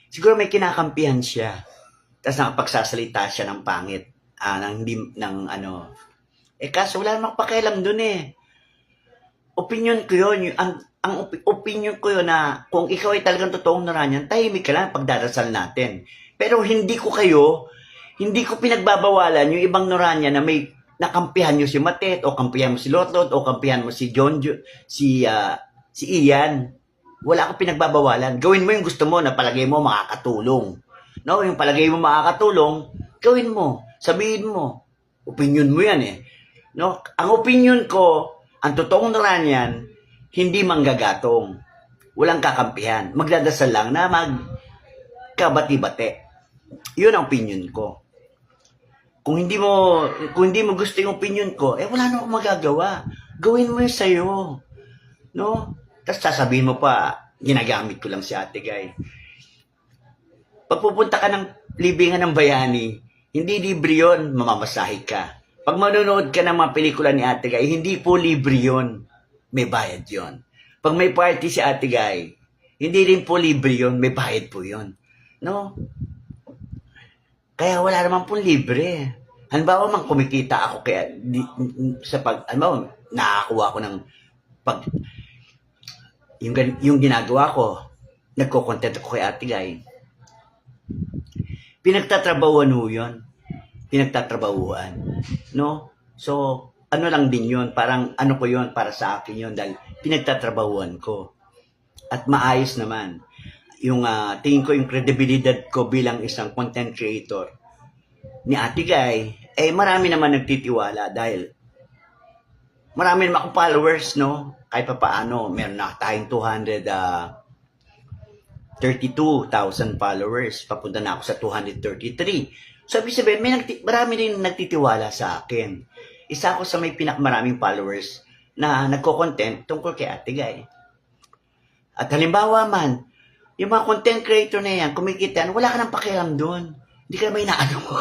Siguro may kinakampihan siya. Tapos nakapagsasalita siya ng pangit. Kaso wala namang pakialam dun eh. Opinion ko yun. Opinion ko yun na kung ikaw ay talagang totoong Noranyan, tahimik ka lang pagdarasal natin. Pero hindi ko pinagbabawalan yung ibang Noranyan na may nakampihan nyo si Matet, o kampihan mo si Lotlot, o kampihan mo si si Ian. Wala akong pinagbabawalan. Gawin mo yung gusto mo na palagay mo makakatulong. No, yung palagay mo makakatulong, gawin mo. Sabihin mo. Opinion mo yan eh. No, ang opinion ko, ang totoong Noranyan, hindi manggagatong. Walang kakampihan. Magdadasal lang na magkabati-bate. Yun ang opinion ko. Kung hindi mo gusto yung opinion ko, wala na akong magagawa. Gawin mo yung sayo. No? Tapos sasabihin mo pa, ginagamit ko lang si Ate Guy. Pag pupunta ka ng libingan ng bayani, hindi libre yun, mamamasahe ka. Pag manonood ka ng mga pelikula ni Ate Guy, hindi po libre yun. May bayad yun. Pag may party si Ate Guy, hindi rin po libre yun, may bayad po yun. No? Kaya wala naman pong libre. Halimbawa man kumikita ako kaya nakakuha ko ng yung ginagawa ko, nagko-content ako kay Ate Guy. Pinagtatrabahuan ho yun. Pinagtatrabahuan. No? So, ano lang din yun. Parang ano ko yun para sa akin yun dahil pinagtatrabahuan ko. At maayos naman. Yung tingin ko yung credibility ko bilang isang content creator ni Ate Guy, marami naman nagtitiwala dahil marami naman akong followers, no? Kahit pa paano, meron na tayong 232,000 followers. Papunta na ako sa 233. So, ibig sabihin, marami rin nagtitiwala sa akin. Isa ako sa may pinakamaraming followers na nagko-content tungkol kay Ate Guy. At halimbawa man, yung mga content creator na yan, kumikita, wala ka nang pakialam doon. Hindi ka naman inaano mo.